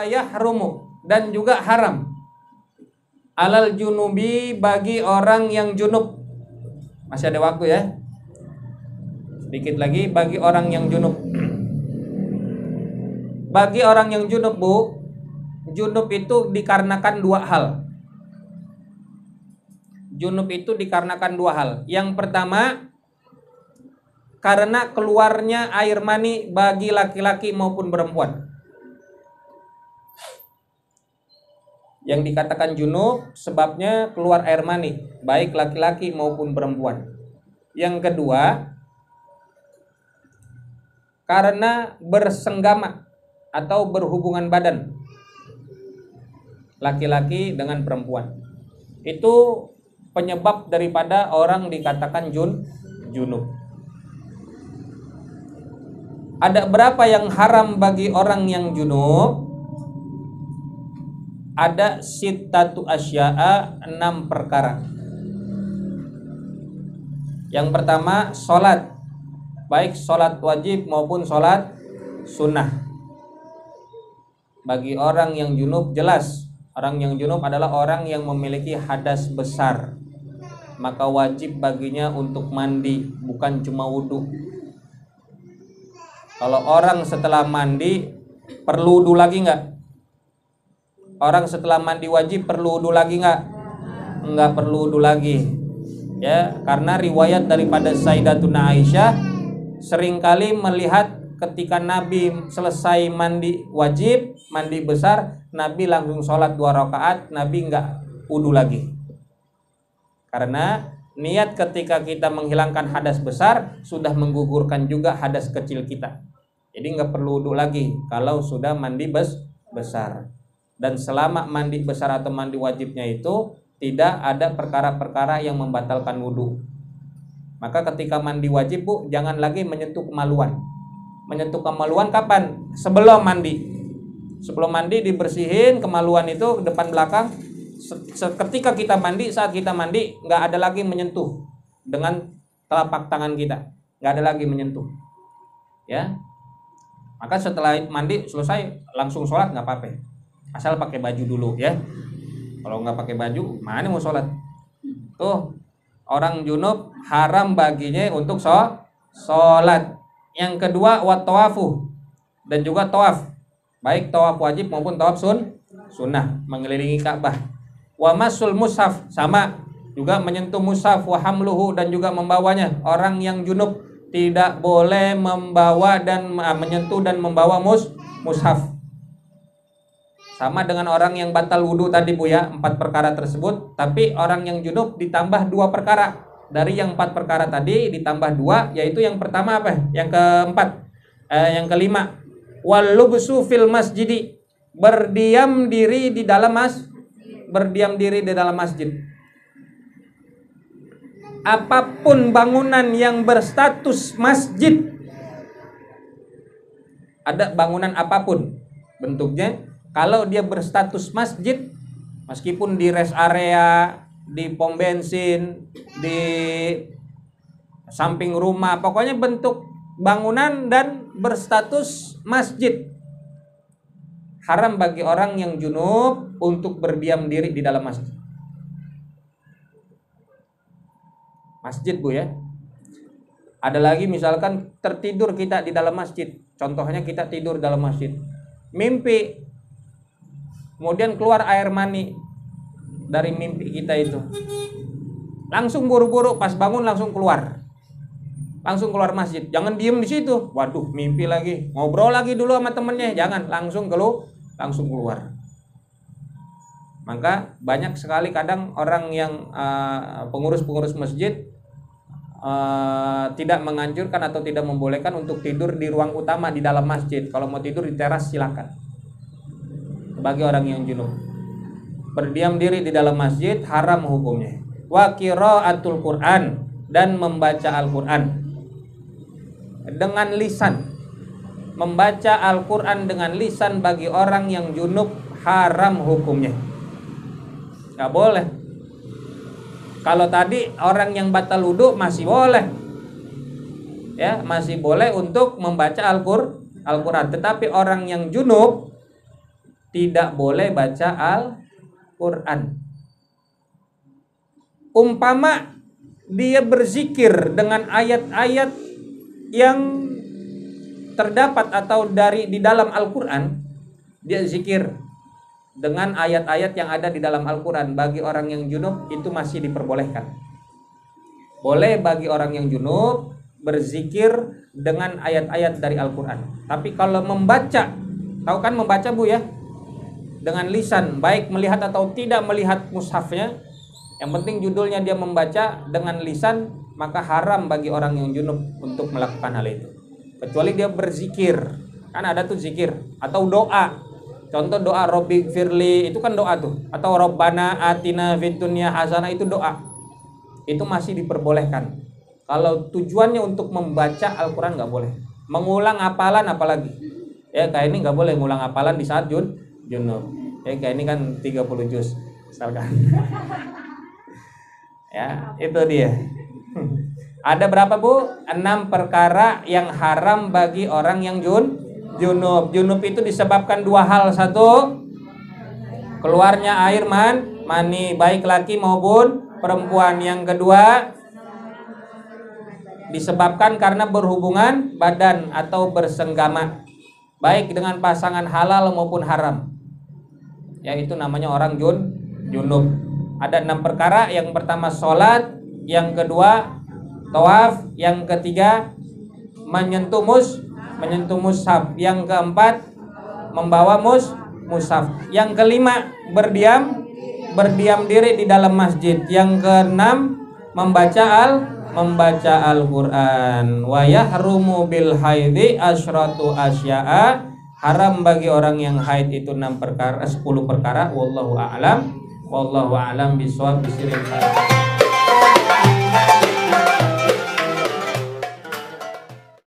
wa yahrumu, dan juga haram alal junubi bagi orang yang junub. Masih ada waktu ya, sedikit lagi. Bagi orang yang junub, bagi orang yang junub Bu, junub itu dikarenakan dua hal. Junub itu dikarenakan dua hal. Yang pertama, karena keluarnya air mani bagi laki-laki maupun perempuan. Yang dikatakan junub sebabnya keluar air mani baik laki-laki maupun perempuan. Yang kedua, karena bersenggama atau berhubungan badan laki-laki dengan perempuan. Itu penyebab daripada orang dikatakan junub. Ada berapa yang haram bagi orang yang junub? Ada sittatu asya'a, 6 perkara. Yang pertama, sholat, baik sholat wajib maupun sholat sunnah. Bagi orang yang junub jelas, orang yang junub adalah orang yang memiliki hadas besar, maka wajib baginya untuk mandi, bukan cuma wudhu. Kalau orang setelah mandi perlu wudhu lagi nggak? Orang setelah mandi wajib perlu wudhu lagi nggak? Nggak perlu wudhu lagi, ya, karena riwayat daripada Sayyidatuna Aisyah seringkali melihat ketika Nabi selesai mandi wajib, mandi besar, Nabi langsung sholat 2 rakaat, Nabi nggak wudhu lagi. Karena niat ketika kita menghilangkan hadas besar sudah menggugurkan juga hadas kecil kita. Jadi nggak perlu wudhu lagi kalau sudah mandi besar. Dan selama mandi besar atau mandi wajibnya itu tidak ada perkara-perkara yang membatalkan wudhu. Maka ketika mandi wajib Bu, jangan lagi menyentuh kemaluan. Menyentuh kemaluan kapan? Sebelum mandi. Sebelum mandi dibersihin kemaluan itu depan belakang. Ketika kita mandi, saat kita mandi nggak ada lagi menyentuh dengan telapak tangan kita, nggak ada lagi menyentuh, ya. Maka setelah mandi selesai langsung sholat nggak apa-apa, asal pakai baju dulu ya. Kalau nggak pakai baju mana mau sholat? Tuh, orang junub haram baginya untuk sholat. Yang kedua wat-tawafu, dan juga tawaf, baik tawaf wajib maupun tawaf sunnah, mengelilingi Ka'bah. Wa masul mushaf, sama juga menyentuh mushaf, wa hamluhu, dan juga membawanya. Orang yang junub tidak boleh membawa dan menyentuh dan membawa mushaf. Sama dengan orang yang batal wudhu tadi Bu ya, 4 perkara tersebut. Tapi orang yang junub ditambah 2 perkara. Dari yang 4 perkara tadi ditambah 2, yaitu yang pertama apa? Yang keempat, yang kelima, wal lubsu fil masjidi, berdiam diri di dalam masjid. Apapun bangunan yang berstatus masjid, ada bangunan apapun bentuknya, kalau dia berstatus masjid, meskipun di rest area, di pom bensin, di samping rumah, pokoknya bentuk bangunan dan berstatus masjid, haram bagi orang yang junub untuk berdiam diri di dalam masjid. Masjid Bu ya. Ada lagi misalkan tertidur kita di dalam masjid. Contohnya kita tidur dalam masjid, mimpi, kemudian keluar air mani dari mimpi kita itu. Langsung buru-buru pas bangun langsung keluar masjid. Jangan diem di situ. Waduh, mimpi lagi. Ngobrol lagi dulu sama temennya. Jangan, langsung keluar. Maka banyak sekali kadang orang yang pengurus-pengurus masjid tidak menganjurkan atau tidak membolehkan untuk tidur di ruang utama di dalam masjid. Kalau mau tidur di teras silakan. Bagi orang yang junub, berdiam diri di dalam masjid haram hukumnya. Wa qiraatul Quran, dan membaca Al-Quran dengan lisan. Membaca Al-Quran dengan lisan bagi orang yang junub haram hukumnya. Gak boleh. Kalau tadi orang yang batal wudhu masih boleh, ya, masih boleh untuk membaca Al-Quran. Tetapi orang yang junub tidak boleh baca Al-Quran. Umpama dia berzikir dengan ayat-ayat yang terdapat atau di dalam Al-Quran, dia zikir dengan ayat-ayat yang ada di dalam Al-Quran, bagi orang yang junub itu masih diperbolehkan. Boleh bagi orang yang junub berzikir dengan ayat-ayat dari Al-Quran. Tapi kalau membaca, tahu kan membaca Bu ya, dengan lisan, baik melihat atau tidak melihat mushafnya, yang penting judulnya dia membaca dengan lisan, maka haram bagi orang yang junub untuk melakukan hal itu. Kecuali dia berzikir, kan ada tuh zikir atau doa. Contoh doa Robbi firli, itu kan doa tuh. Atau Robbana atina fid dunya hasanah, itu doa. Itu masih diperbolehkan. Kalau tujuannya untuk membaca Al-Quran nggak boleh. Mengulang hafalan apalagi. Ya kayak ini nggak boleh ngulang hafalan di saat junub. Ya kayak ini kan 30 juz misalkan. Ya, itu dia. Ada berapa Bu? 6 perkara yang haram bagi orang yang junub. Junub itu disebabkan 2 hal. 1, keluarnya air mani baik laki maupun perempuan. Yang kedua, disebabkan karena berhubungan badan atau bersenggama, baik dengan pasangan halal maupun haram. Ya itu namanya orang junub. Ada 6 perkara. Yang pertama sholat, yang kedua tawaf, yang ketiga menyentuh mushaf, yang keempat membawa mushaf, yang kelima berdiam diri di dalam masjid, yang keenam membaca Al-Quran. Wa yahrumu bil haidhi asyratu asya'a, haram bagi orang yang haid itu 10 perkara. Wallahu a'lam bishawab.